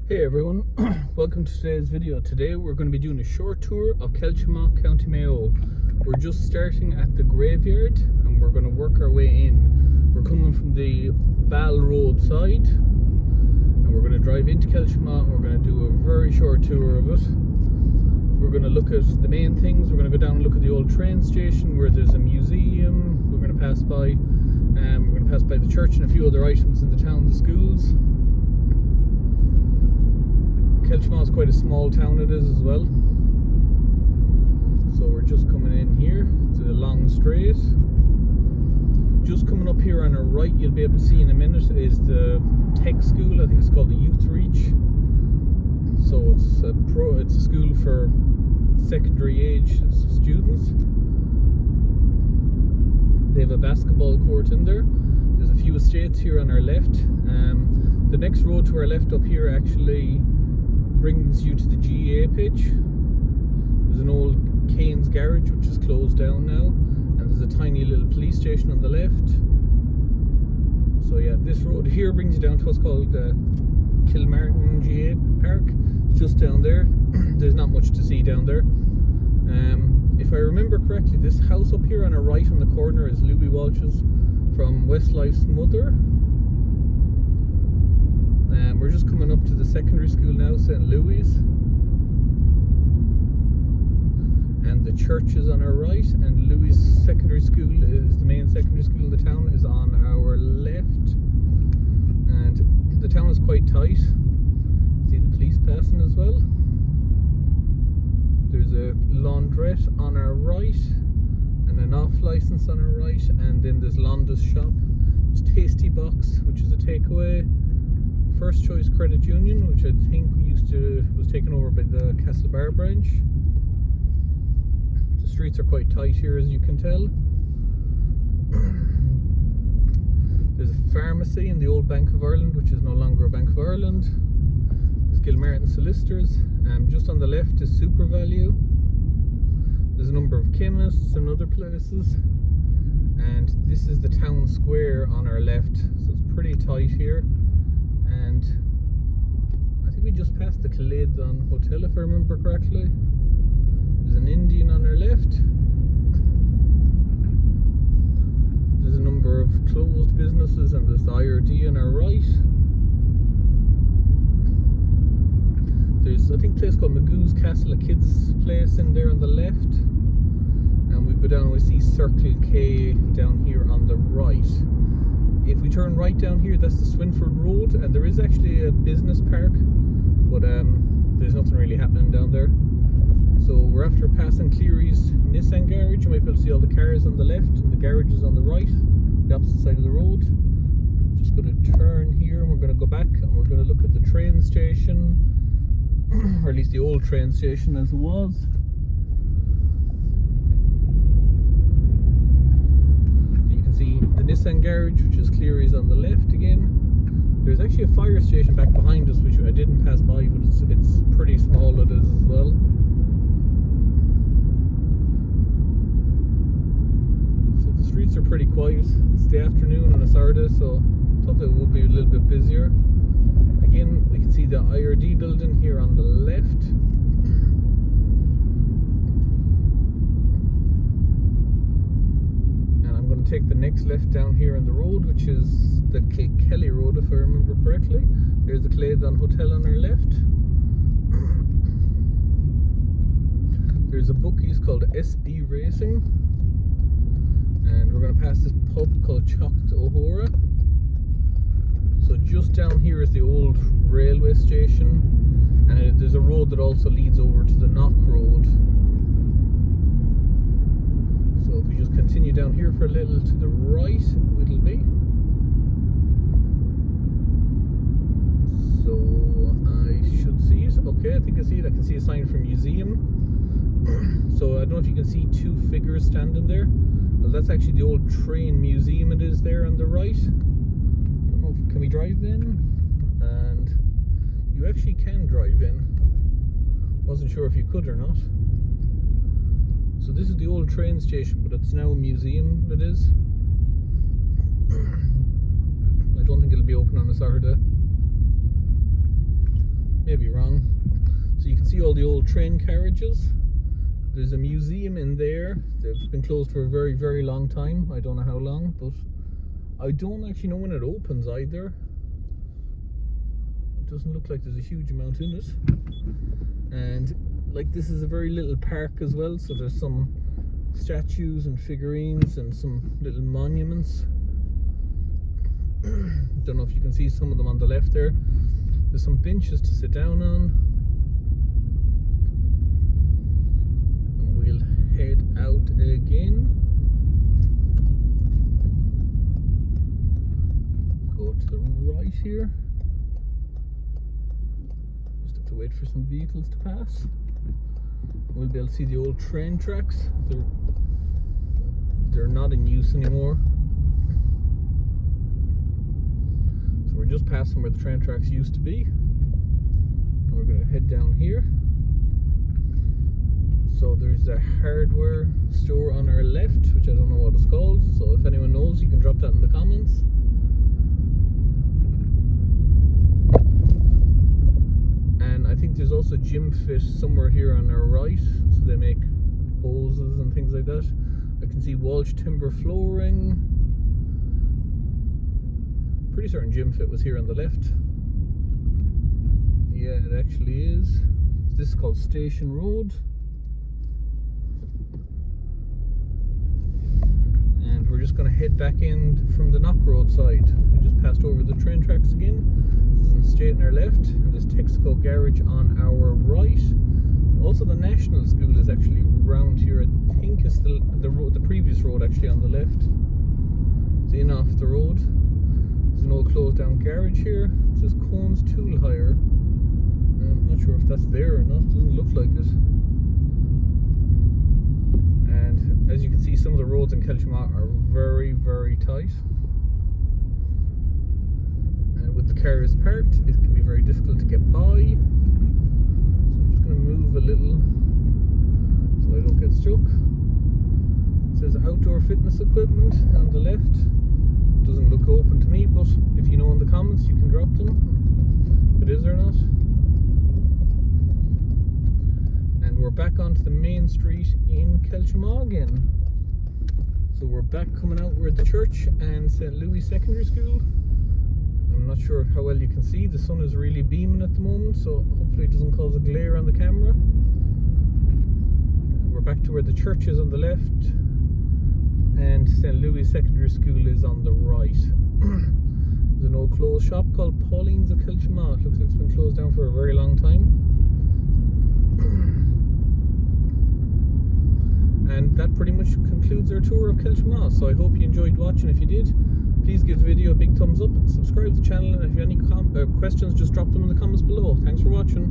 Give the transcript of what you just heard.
Hey everyone, welcome to today's video. Today we're going to be doing a short tour of Kiltimagh, County Mayo. We're just starting at the graveyard and we're going to work our way in. We're coming from the Ball Road side and we're going to drive into Kiltimagh. We're going to do a very short tour of it. We're going to look at the main things. We're going to go down and look at the old train station where there's a museum. We're going to pass by we're going to pass by the church and a few other items in the town, the schools. Kiltimagh is quite a small town, it is as well. So we're just coming in here. It's a long straight. Just coming up here on our right, you'll be able to see in a minute, is the tech school. I think it's called the Youth Reach. So it's a school for secondary age students. They have a basketball court in there. There's a few estates here on our left. The next road to our left up here actually brings you to the GA pitch. There's an old Kane's garage which is closed down now, and there's a tiny little police station on the left. So yeah, this road here brings you down to what's called the Kiltimagh GA Park. It's just down there. There's not much to see down there. If I remember correctly, this house up here on our right on the corner is Louis Walsh's from Westlife's mother. We're just coming up to the secondary school now, St. Louis, and the church is on our right, and Louis secondary school is the main secondary school in the town, is on our left. And the town is quite tight. See the police passing as well. There's a laundrette on our right and an off license on our right, and then there's Londa's shop. There's Tasty Box, which is a takeaway. First Choice Credit Union, which I think was taken over by the Castlebar branch. The streets are quite tight here, as you can tell. There's a pharmacy in the old Bank of Ireland, which is no longer a Bank of Ireland. There's Gilmartin Solicitors. Just on the left is Super Value. There's a number of chemists and other places. And this is the town square on our left, so it's pretty tight here. And I think we just passed the Kiltimagh Hotel, if I remember correctly. There's an Indian on our left. There's a number of closed businesses, and there's the IRD on our right. There's, I think, a place called Magoo's Castle, a kids' place in there on the left. And we go down and we see Circle K down here on the right. If we turn right down here, that's the Swinford Road, and there is actually a business park, but there's nothing really happening down there. So we're after passing Cleary's Nissan garage. You might be able to see all the cars on the left and the garage is on the right, the opposite side of the road. Just going to turn here and we're going to go back and we're going to look at the train station, or at least the old train station as it was. See the Nissan garage, which is Cleary's on the left again. There's actually a fire station back behind us, which I didn't pass by, but it's pretty small, it is as well. So the streets are pretty quiet. It's the afternoon on a Saturday, so I thought that it would be a little bit busier. Again, we can see the IRD building here on the left. Take the next left down here on the road, which is the Kilkelly Road, if I remember correctly. There's the Kiltimagh Hotel on our left. There's a bookies called SB Racing, and we're going to pass this pub called Chocht O'Hora. So just down here is the old railway station, and there's a road that also leads over to the Knock Road. So if we just continue down here for a little to the right, it'll be. So I should see it. Okay, I think I see it. I can see a sign for museum. So I don't know if you can see two figures standing there. Well, that's actually the old train museum. It is there on the right. I don't know if, can we drive in? And you actually can drive in. Wasn't sure if you could or not. So this is the old train station, but it's now a museum, it is. I don't think it'll be open on a Saturday. maybe wrong. So you can see all the old train carriages. There's a museum in there. They've been closed for a very, very long time. I don't know how long, but I don't actually know when it opens either. It doesn't look like there's a huge amount in it. And like, this is a very little park as well, so there's some statues and figurines and some little monuments. Don't know if you can see some of them on the left there. There's some benches to sit down on. And we'll head out again. Go to the right here. Just have to wait for some vehicles to pass. We'll be able to see the old train tracks. They're not in use anymore. So we're just passing where the train tracks used to be. We're going to head down here. So there's a hardware store on our left, which I don't know what it's called. So if anyone knows, you can drop that in the comments. And I think there's also Gym Fit somewhere here on our right. So they make hoses and things like that. I can see Walsh Timber Flooring. Pretty certain Gym Fit was here on the left. Yeah, it actually is. This is called Station Road. And we're just going to head back in from the Knock Road side. We just passed over the train tracks again. This is in straight on our left, and there's Texaco Garage on our right. Also, the National School is actually round here. I think it's the previous road actually on the left. It's in off the road. There's an old closed down garage here. It says Cones Tool Hire. I'm not sure if that's there or not. It doesn't look like it. And as you can see, some of the roads in Kiltimagh are very, very tight. And with the cars parked, it can be very difficult to get by. So I'm just going to move a little so I don't get stuck. It says outdoor fitness equipment on the left. Doesn't look open to me, but if you know in the comments, you can drop them if it is or not. And we're back onto the main street in Kiltimagh again. So we're back coming out. We're at the church and St. Louis Secondary School. I'm not sure how well you can see. The sun is really beaming at the moment, so hopefully it doesn't cause a glare on the camera. We're back to where the church is on the left, and St. Louis Secondary School is on the right. There's an old clothes shop called Pauline's of Kiltimagh. It looks like it's been closed down for a very long time. And that pretty much concludes our tour of Kiltimagh. So I hope you enjoyed watching. If you did, please give the video a big thumbs up, subscribe to the channel, and if you have any questions, just drop them in the comments below. Thanks for watching.